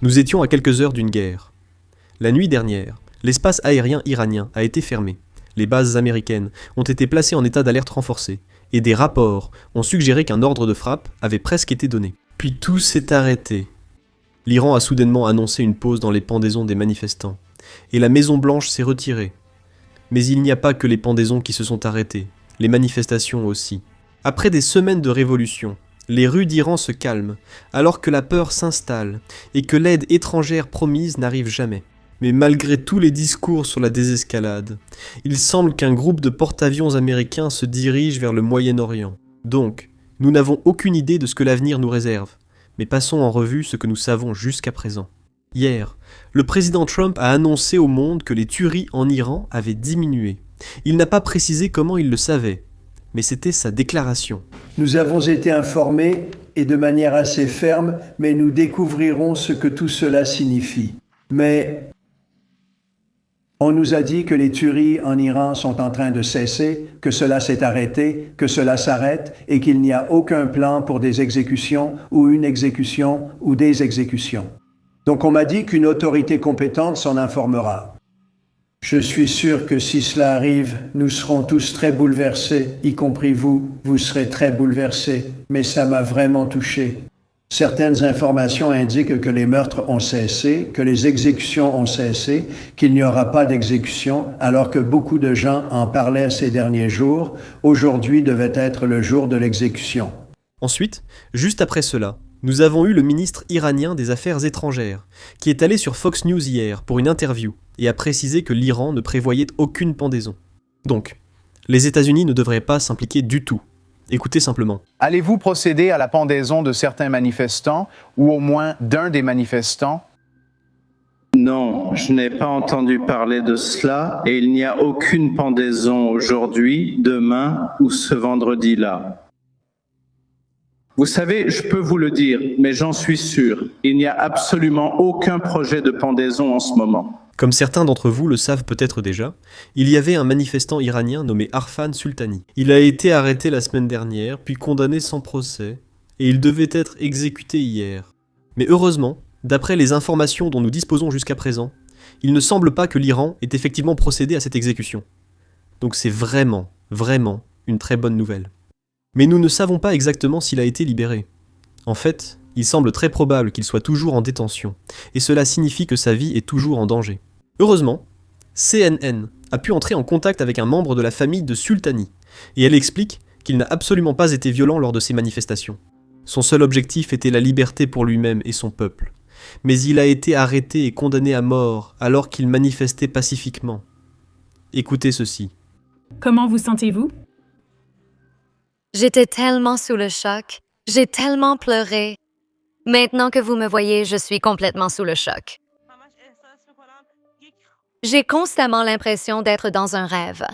Nous étions à quelques heures d'une guerre. La nuit dernière, l'espace aérien iranien a été fermé. Les bases américaines ont été placées en état d'alerte renforcée, et des rapports ont suggéré qu'un ordre de frappe avait presque été donné. Puis tout s'est arrêté. L'Iran a soudainement annoncé une pause dans les pendaisons des manifestants, et la Maison-Blanche s'est retirée. Mais il n'y a pas que les pendaisons qui se sont arrêtées, les manifestations aussi. Après des semaines de révolution, les rues d'Iran se calment, alors que la peur s'installe, et que l'aide étrangère promise n'arrive jamais. Mais malgré tous les discours sur la désescalade, il semble qu'un groupe de porte-avions américains se dirige vers le Moyen-Orient. Donc, nous n'avons aucune idée de ce que l'avenir nous réserve, mais passons en revue ce que nous savons jusqu'à présent. Hier, le président Trump a annoncé au monde que les tueries en Iran avaient diminué. Il n'a pas précisé comment il le savait, mais c'était sa déclaration. Nous avons été informés, et de manière assez ferme, mais nous découvrirons ce que tout cela signifie. Mais on nous a dit que les tueries en Iran sont en train de cesser, que cela s'est arrêté, que cela s'arrête et qu'il n'y a aucun plan pour des exécutions ou une exécution ou des exécutions. Donc on m'a dit qu'une autorité compétente s'en informera. Je suis sûr que si cela arrive, nous serons tous très bouleversés, y compris vous, vous serez très bouleversés, mais ça m'a vraiment touché. Certaines informations indiquent que les meurtres ont cessé, que les exécutions ont cessé, qu'il n'y aura pas d'exécution, alors que beaucoup de gens en parlaient ces derniers jours. Aujourd'hui devait être le jour de l'exécution. Ensuite, juste après cela, nous avons eu le ministre iranien des Affaires étrangères, qui est allé sur Fox News hier pour une interview et a précisé que l'Iran ne prévoyait aucune pendaison. Donc, les États-Unis ne devraient pas s'impliquer du tout. Écoutez simplement. Allez-vous procéder à la pendaison de certains manifestants, ou au moins d'un des manifestants? Non, je n'ai pas entendu parler de cela, et il n'y a aucune pendaison aujourd'hui, demain ou ce vendredi-là. Vous savez, je peux vous le dire, mais j'en suis sûr, il n'y a absolument aucun projet de pendaison en ce moment. Comme certains d'entre vous le savent peut-être déjà, il y avait un manifestant iranien nommé Arfan Sultani. Il a été arrêté la semaine dernière, puis condamné sans procès, et il devait être exécuté hier. Mais heureusement, d'après les informations dont nous disposons jusqu'à présent, il ne semble pas que l'Iran ait effectivement procédé à cette exécution. Donc c'est vraiment une très bonne nouvelle. Mais nous ne savons pas exactement s'il a été libéré. En fait, il semble très probable qu'il soit toujours en détention, et cela signifie que sa vie est toujours en danger. Heureusement, CNN a pu entrer en contact avec un membre de la famille de Sultani, et elle explique qu'il n'a absolument pas été violent lors de ces manifestations. Son seul objectif était la liberté pour lui-même et son peuple. Mais il a été arrêté et condamné à mort alors qu'il manifestait pacifiquement. Écoutez ceci. Comment vous sentez-vous? J'étais tellement sous le choc, j'ai tellement pleuré. Maintenant que vous me voyez, je suis complètement sous le choc. J'ai constamment l'impression d'être dans un rêve.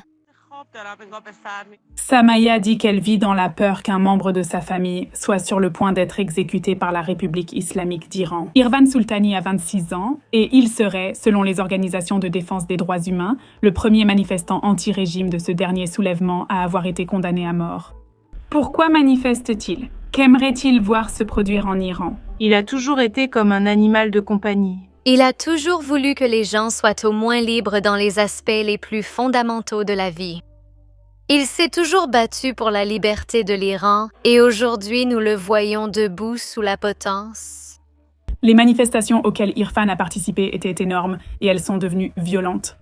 Samaya dit qu'elle vit dans la peur qu'un membre de sa famille soit sur le point d'être exécuté par la République islamique d'Iran. Irfan Sultani a 26 ans et il serait, selon les organisations de défense des droits humains, le premier manifestant anti-régime de ce dernier soulèvement à avoir été condamné à mort. Pourquoi manifeste-t-il? Qu'aimerait-il voir se produire en Iran? Il a toujours été comme un animal de compagnie. Il a toujours voulu que les gens soient au moins libres dans les aspects les plus fondamentaux de la vie. Il s'est toujours battu pour la liberté de l'Iran et aujourd'hui nous le voyons debout sous la potence. Les manifestations auxquelles Irfan a participé étaient énormes et elles sont devenues violentes.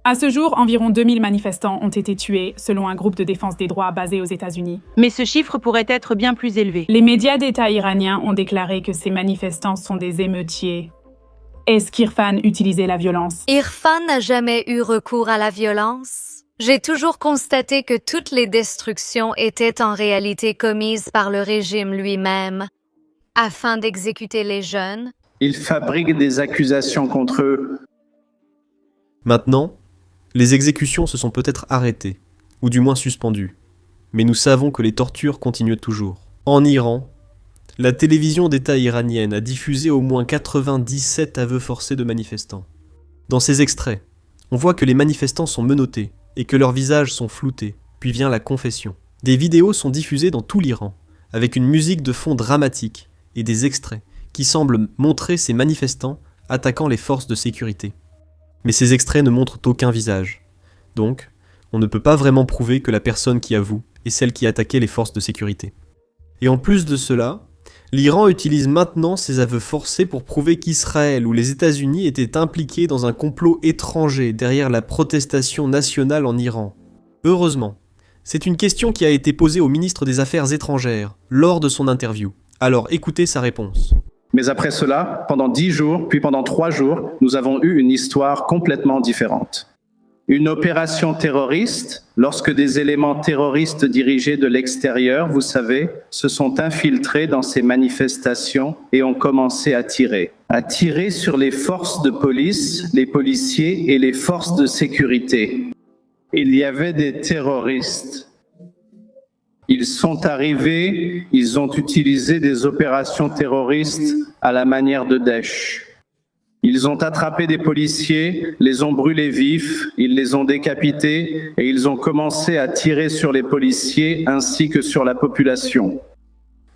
À ce jour, environ 2000 manifestants ont été tués, selon un groupe de défense des droits basé aux États-Unis. Mais ce chiffre pourrait être bien plus élevé. Les médias d'État iraniens ont déclaré que ces manifestants sont des émeutiers. Est-ce qu'Irfan utilisait la violence? Irfan n'a jamais eu recours à la violence. J'ai toujours constaté que toutes les destructions étaient en réalité commises par le régime lui-même, afin d'exécuter les jeunes. Ils fabriquent des accusations contre eux. Maintenant, les exécutions se sont peut-être arrêtées, ou du moins suspendues. Mais nous savons que les tortures continuent toujours. En Iran, la télévision d'État iranienne a diffusé au moins 97 aveux forcés de manifestants. Dans ces extraits, on voit que les manifestants sont menottés et que leurs visages sont floutés, puis vient la confession. Des vidéos sont diffusées dans tout l'Iran, avec une musique de fond dramatique et des extraits qui semble montrer ces manifestants attaquant les forces de sécurité. Mais ces extraits ne montrent aucun visage. Donc, on ne peut pas vraiment prouver que la personne qui avoue est celle qui attaquait les forces de sécurité. Et en plus de cela, l'Iran utilise maintenant ses aveux forcés pour prouver qu'Israël ou les États-Unis étaient impliqués dans un complot étranger derrière la protestation nationale en Iran. Heureusement, c'est une question qui a été posée au ministre des Affaires étrangères lors de son interview. Alors écoutez sa réponse. Mais après cela, pendant 10 jours, puis pendant 3 jours, nous avons eu une histoire complètement différente. Une opération terroriste, lorsque des éléments terroristes dirigés de l'extérieur, vous savez, se sont infiltrés dans ces manifestations et ont commencé à tirer. À tirer sur les forces de police, les policiers et les forces de sécurité. Il y avait des terroristes. Ils sont arrivés, ils ont utilisé des opérations terroristes à la manière de Daesh. Ils ont attrapé des policiers, les ont brûlés vifs, ils les ont décapités et ils ont commencé à tirer sur les policiers ainsi que sur la population.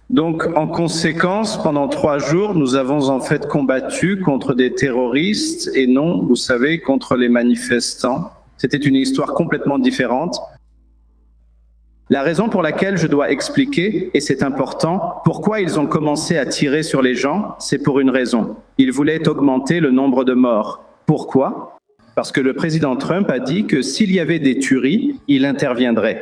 Donc, en conséquence, pendant 3 jours, nous avons en fait combattu contre des terroristes et non, vous savez, contre les manifestants. C'était une histoire complètement différente. La raison pour laquelle je dois expliquer, et c'est important, pourquoi ils ont commencé à tirer sur les gens, c'est pour une raison. Ils voulaient augmenter le nombre de morts. Pourquoi? Parce que le président Trump a dit que s'il y avait des tueries, il interviendrait.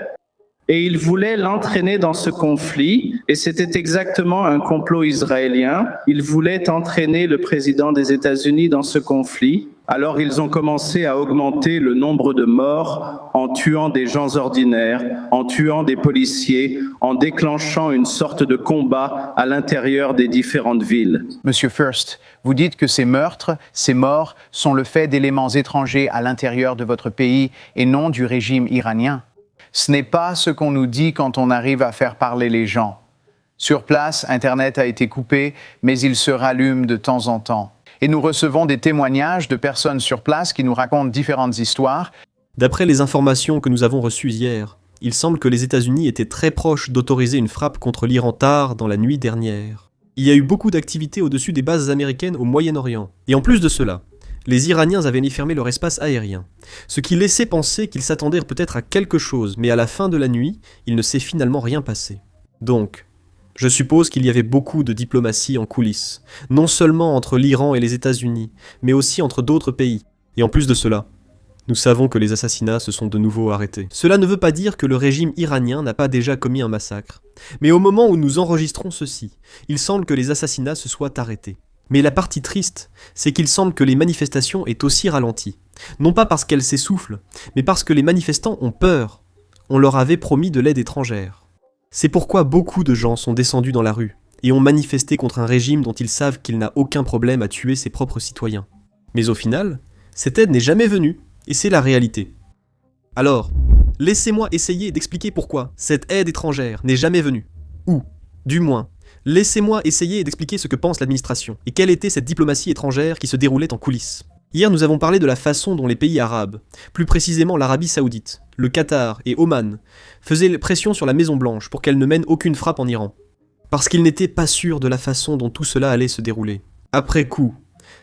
Et il voulait l'entraîner dans ce conflit, et c'était exactement un complot israélien. Il voulait entraîner le président des États-Unis dans ce conflit. Alors ils ont commencé à augmenter le nombre de morts en tuant des gens ordinaires, en tuant des policiers, en déclenchant une sorte de combat à l'intérieur des différentes villes. Monsieur First, vous dites que ces meurtres, ces morts sont le fait d'éléments étrangers à l'intérieur de votre pays et non du régime iranien. Ce n'est pas ce qu'on nous dit quand on arrive à faire parler les gens. Sur place, Internet a été coupé, mais il se rallume de temps en temps. Et nous recevons des témoignages de personnes sur place qui nous racontent différentes histoires. D'après les informations que nous avons reçues hier, il semble que les États-Unis étaient très proches d'autoriser une frappe contre l'Iran tard dans la nuit dernière. Il y a eu beaucoup d'activités au-dessus des bases américaines au Moyen-Orient. Et en plus de cela, les Iraniens avaient fermé leur espace aérien, ce qui laissait penser qu'ils s'attendaient peut-être à quelque chose, mais à la fin de la nuit, il ne s'est finalement rien passé. Donc, je suppose qu'il y avait beaucoup de diplomatie en coulisses, non seulement entre l'Iran et les États-Unis, mais aussi entre d'autres pays. Et en plus de cela, nous savons que les assassinats se sont de nouveau arrêtés. Cela ne veut pas dire que le régime iranien n'a pas déjà commis un massacre, mais au moment où nous enregistrons ceci, il semble que les assassinats se soient arrêtés. Mais la partie triste, c'est qu'il semble que les manifestations aient aussi ralenti. Non pas parce qu'elles s'essoufflent, mais parce que les manifestants ont peur. On leur avait promis de l'aide étrangère. C'est pourquoi beaucoup de gens sont descendus dans la rue et ont manifesté contre un régime dont ils savent qu'il n'a aucun problème à tuer ses propres citoyens. Mais au final, cette aide n'est jamais venue, et c'est la réalité. Alors, laissez-moi essayer d'expliquer pourquoi cette aide étrangère n'est jamais venue. Ou, du moins, laissez-moi essayer d'expliquer ce que pense l'administration, et quelle était cette diplomatie étrangère qui se déroulait en coulisses. Hier, nous avons parlé de la façon dont les pays arabes, plus précisément l'Arabie Saoudite, le Qatar et Oman, faisaient pression sur la Maison-Blanche pour qu'elle ne mène aucune frappe en Iran. Parce qu'ils n'étaient pas sûrs de la façon dont tout cela allait se dérouler. Après coup,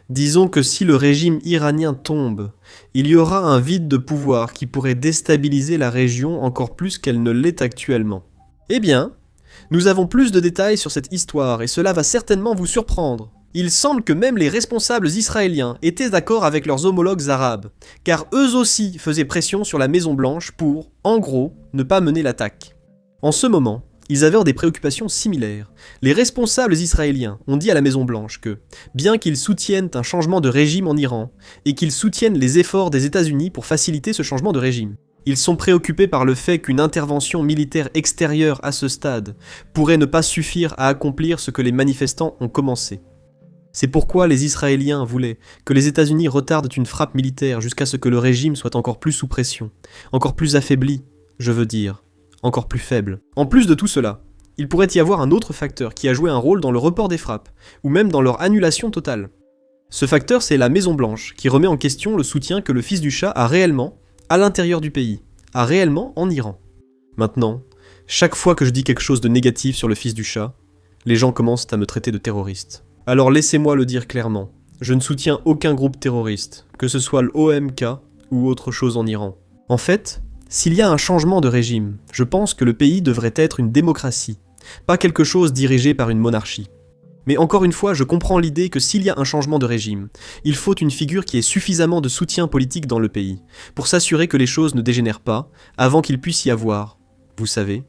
disons que si le régime iranien tombe, il y aura un vide de pouvoir qui pourrait déstabiliser la région encore plus qu'elle ne l'est actuellement. Eh bien, nous avons plus de détails sur cette histoire et cela va certainement vous surprendre. Il semble que même les responsables israéliens étaient d'accord avec leurs homologues arabes, car eux aussi faisaient pression sur la Maison-Blanche pour, en gros, ne pas mener l'attaque. En ce moment, ils avaient des préoccupations similaires. Les responsables israéliens ont dit à la Maison-Blanche que, bien qu'ils soutiennent un changement de régime en Iran, et qu'ils soutiennent les efforts des États-Unis pour faciliter ce changement de régime, ils sont préoccupés par le fait qu'une intervention militaire extérieure à ce stade pourrait ne pas suffire à accomplir ce que les manifestants ont commencé. C'est pourquoi les Israéliens voulaient que les États-Unis retardent une frappe militaire jusqu'à ce que le régime soit encore plus sous pression, encore plus affaibli, je veux dire, encore plus faible. En plus de tout cela, il pourrait y avoir un autre facteur qui a joué un rôle dans le report des frappes, ou même dans leur annulation totale. Ce facteur, c'est la Maison-Blanche, qui remet en question le soutien que le fils du Shah a réellement à l'intérieur du pays, a réellement en Iran. Maintenant, chaque fois que je dis quelque chose de négatif sur le fils du Shah, les gens commencent à me traiter de terroriste. Alors laissez-moi le dire clairement, je ne soutiens aucun groupe terroriste, que ce soit l'OMK ou autre chose en Iran. En fait, s'il y a un changement de régime, je pense que le pays devrait être une démocratie, pas quelque chose dirigé par une monarchie. Mais encore une fois, je comprends l'idée que s'il y a un changement de régime, il faut une figure qui ait suffisamment de soutien politique dans le pays, pour s'assurer que les choses ne dégénèrent pas, avant qu'il puisse y avoir, vous savez,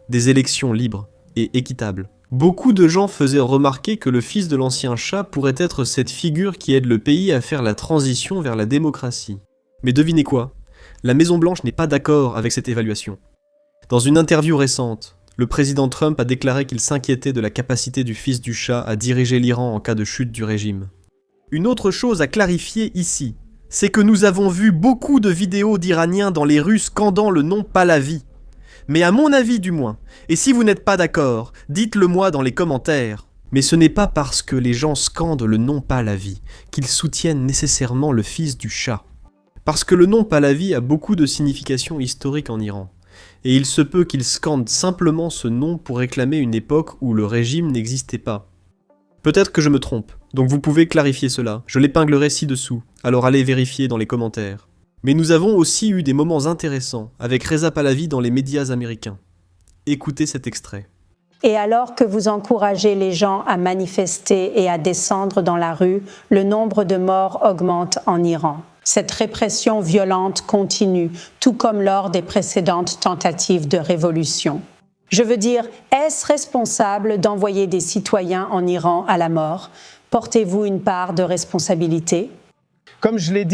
des élections libres et équitables. Beaucoup de gens faisaient remarquer que le fils de l'ancien Shah pourrait être cette figure qui aide le pays à faire la transition vers la démocratie. Mais devinez quoi ? La Maison-Blanche n'est pas d'accord avec cette évaluation. Dans une interview récente, le président Trump a déclaré qu'il s'inquiétait de la capacité du fils du Shah à diriger l'Iran en cas de chute du régime. Une autre chose à clarifier ici, c'est que nous avons vu beaucoup de vidéos d'Iraniens dans les rues scandant le nom Pahlavi. Mais à mon avis du moins, et si vous n'êtes pas d'accord, dites-le moi dans les commentaires. Mais ce n'est pas parce que les gens scandent le nom Pahlavi qu'ils soutiennent nécessairement le fils du Shah. Parce que le nom Pahlavi a beaucoup de significations historiques en Iran. Et il se peut qu'ils scandent simplement ce nom pour réclamer une époque où le régime n'existait pas. Peut-être que je me trompe, donc vous pouvez clarifier cela, je l'épinglerai ci-dessous, alors allez vérifier dans les commentaires. Mais nous avons aussi eu des moments intéressants avec Reza Pahlavi dans les médias américains. Écoutez cet extrait. Et alors que vous encouragez les gens à manifester et à descendre dans la rue, le nombre de morts augmente en Iran. Cette répression violente continue, tout comme lors des précédentes tentatives de révolution. Je veux dire, est-ce responsable d'envoyer des citoyens en Iran à la mort? Portez-vous une part de responsabilité? Comme je l'ai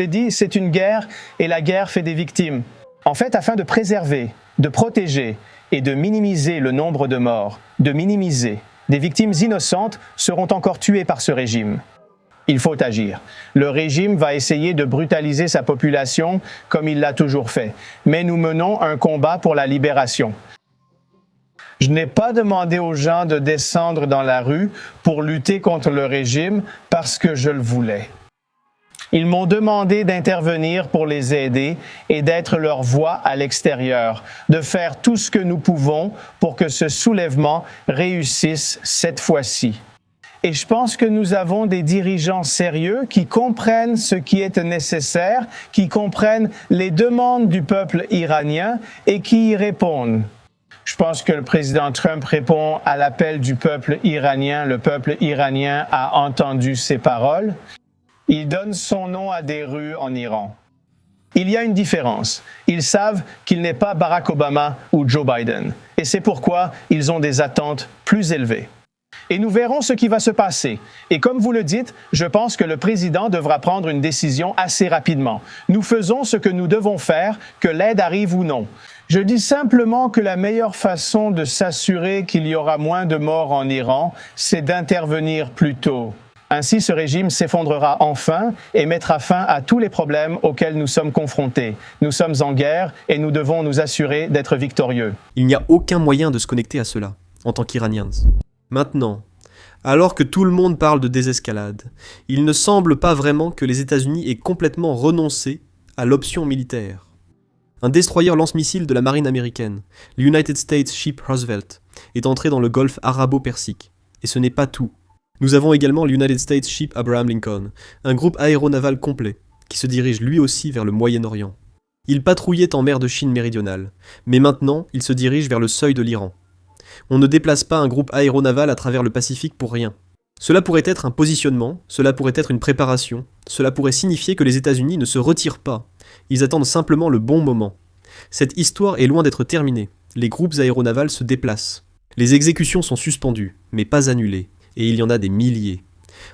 dit, c'est une guerre et la guerre fait des victimes. En fait, afin de préserver, de protéger et de minimiser le nombre de morts, des victimes innocentes seront encore tuées par ce régime. Il faut agir. Le régime va essayer de brutaliser sa population comme il l'a toujours fait. Mais nous menons un combat pour la libération. Je n'ai pas demandé aux gens de descendre dans la rue pour lutter contre le régime parce que je le voulais. Ils m'ont demandé d'intervenir pour les aider et d'être leur voix à l'extérieur, de faire tout ce que nous pouvons pour que ce soulèvement réussisse cette fois-ci. Et je pense que nous avons des dirigeants sérieux qui comprennent ce qui est nécessaire, qui comprennent les demandes du peuple iranien et qui y répondent. Je pense que le président Trump répond à l'appel du peuple iranien. Le peuple iranien a entendu ses paroles. Il donne son nom à des rues en Iran. Il y a une différence. Ils savent qu'il n'est pas Barack Obama ou Joe Biden. Et c'est pourquoi ils ont des attentes plus élevées. Et nous verrons ce qui va se passer. Et comme vous le dites, je pense que le président devra prendre une décision assez rapidement. Nous faisons ce que nous devons faire, que l'aide arrive ou non. Je dis simplement que la meilleure façon de s'assurer qu'il y aura moins de morts en Iran, c'est d'intervenir plus tôt. Ainsi, ce régime s'effondrera enfin et mettra fin à tous les problèmes auxquels nous sommes confrontés. Nous sommes en guerre et nous devons nous assurer d'être victorieux. Il n'y a aucun moyen de se connecter à cela, en tant qu'Iraniens. Maintenant, alors que tout le monde parle de désescalade, il ne semble pas vraiment que les États-Unis aient complètement renoncé à l'option militaire. Un destroyer lance-missiles de la marine américaine, l'United States Ship Roosevelt, est entré dans le golfe arabo-persique. Et ce n'est pas tout. Nous avons également l'United States Ship Abraham Lincoln, un groupe aéronaval complet, qui se dirige lui aussi vers le Moyen-Orient. Il patrouillait en mer de Chine méridionale, mais maintenant il se dirige vers le seuil de l'Iran. On ne déplace pas un groupe aéronaval à travers le Pacifique pour rien. Cela pourrait être un positionnement, cela pourrait être une préparation, cela pourrait signifier que les États-Unis ne se retirent pas. Ils attendent simplement le bon moment. Cette histoire est loin d'être terminée. Les groupes aéronavals se déplacent. Les exécutions sont suspendues, mais pas annulées, et il y en a des milliers.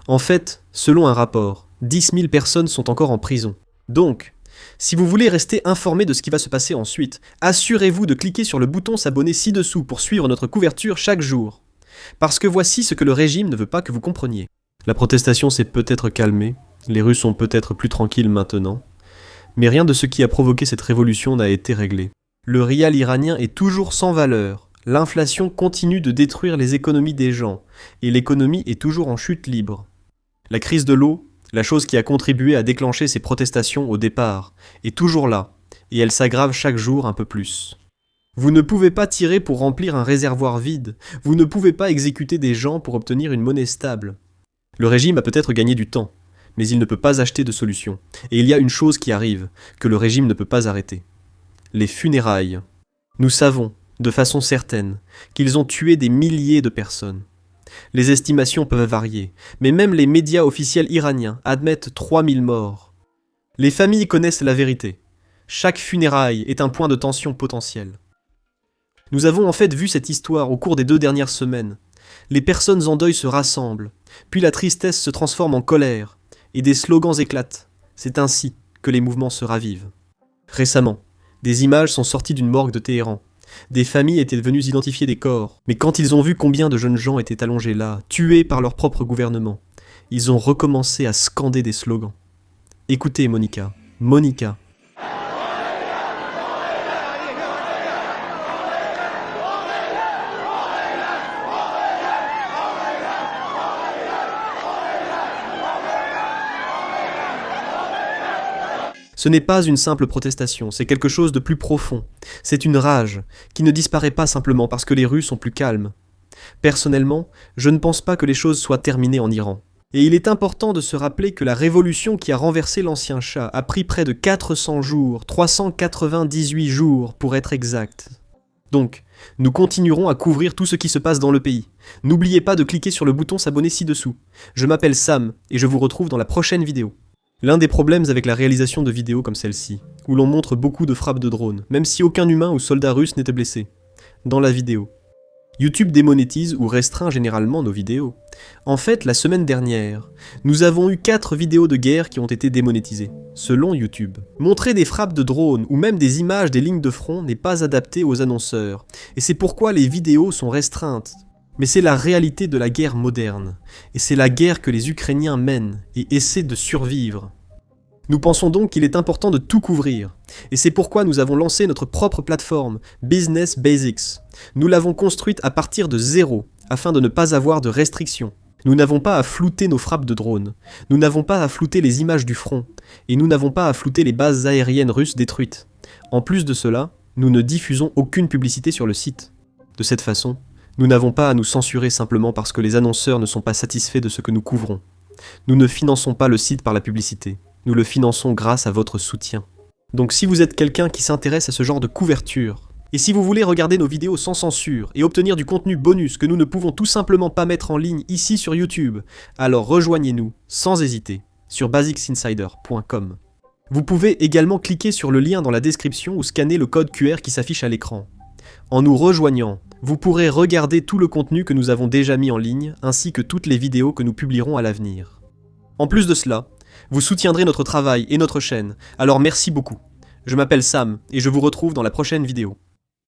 En fait, selon un rapport, 10 000 personnes sont encore en prison. Donc, si vous voulez rester informé de ce qui va se passer ensuite, assurez-vous de cliquer sur le bouton s'abonner ci-dessous pour suivre notre couverture chaque jour. Parce que voici ce que le régime ne veut pas que vous compreniez. La protestation s'est peut-être calmée, les rues sont peut-être plus tranquilles maintenant, mais rien de ce qui a provoqué cette révolution n'a été réglé. Le rial iranien est toujours sans valeur, l'inflation continue de détruire les économies des gens, et l'économie est toujours en chute libre. La crise de l'eau, la chose qui a contribué à déclencher ces protestations au départ, est toujours là, et elle s'aggrave chaque jour un peu plus. Vous ne pouvez pas tirer pour remplir un réservoir vide, vous ne pouvez pas exécuter des gens pour obtenir une monnaie stable. Le régime a peut-être gagné du temps, mais il ne peut pas acheter de solution. Et il y a une chose qui arrive, que le régime ne peut pas arrêter. Les funérailles. Nous savons, de façon certaine, qu'ils ont tué des milliers de personnes. Les estimations peuvent varier, mais même les médias officiels iraniens admettent 3000 morts. Les familles connaissent la vérité. Chaque funéraille est un point de tension potentiel. Nous avons en fait vu cette histoire au cours des 2 dernières semaines. Les personnes en deuil se rassemblent, puis la tristesse se transforme en colère, et des slogans éclatent. C'est ainsi que les mouvements se ravivent. Récemment, des images sont sorties d'une morgue de Téhéran. Des familles étaient venues identifier des corps, mais quand ils ont vu combien de jeunes gens étaient allongés là, tués par leur propre gouvernement, ils ont recommencé à scander des slogans. Écoutez Monica. Monica. Ce n'est pas une simple protestation, c'est quelque chose de plus profond. C'est une rage, qui ne disparaît pas simplement parce que les rues sont plus calmes. Personnellement, je ne pense pas que les choses soient terminées en Iran. Et il est important de se rappeler que la révolution qui a renversé l'ancien Shah a pris près de 400 jours, 398 jours pour être exact. Donc, nous continuerons à couvrir tout ce qui se passe dans le pays. N'oubliez pas de cliquer sur le bouton s'abonner ci-dessous. Je m'appelle Sam, et je vous retrouve dans la prochaine vidéo. L'un des problèmes avec la réalisation de vidéos comme celle-ci, où l'on montre beaucoup de frappes de drones, même si aucun humain ou soldat russe n'était blessé, dans la vidéo. YouTube démonétise ou restreint généralement nos vidéos. En fait, la semaine dernière, nous avons eu 4 vidéos de guerre qui ont été démonétisées, selon YouTube. Montrer des frappes de drones ou même des images des lignes de front n'est pas adapté aux annonceurs, et c'est pourquoi les vidéos sont restreintes. Mais c'est la réalité de la guerre moderne, et c'est la guerre que les Ukrainiens mènent et essaient de survivre. Nous pensons donc qu'il est important de tout couvrir, et c'est pourquoi nous avons lancé notre propre plateforme, Business Basics. Nous l'avons construite à partir de zéro, afin de ne pas avoir de restrictions. Nous n'avons pas à flouter nos frappes de drones, nous n'avons pas à flouter les images du front, et nous n'avons pas à flouter les bases aériennes russes détruites. En plus de cela, nous ne diffusons aucune publicité sur le site. De cette façon, nous n'avons pas à nous censurer simplement parce que les annonceurs ne sont pas satisfaits de ce que nous couvrons. Nous ne finançons pas le site par la publicité, nous le finançons grâce à votre soutien. Donc si vous êtes quelqu'un qui s'intéresse à ce genre de couverture, et si vous voulez regarder nos vidéos sans censure et obtenir du contenu bonus que nous ne pouvons tout simplement pas mettre en ligne ici sur YouTube, alors rejoignez-nous sans hésiter sur basicsinsider.com. Vous pouvez également cliquer sur le lien dans la description ou scanner le code QR qui s'affiche à l'écran. En nous rejoignant, vous pourrez regarder tout le contenu que nous avons déjà mis en ligne, ainsi que toutes les vidéos que nous publierons à l'avenir. En plus de cela, vous soutiendrez notre travail et notre chaîne, alors merci beaucoup. Je m'appelle Sam, et je vous retrouve dans la prochaine vidéo.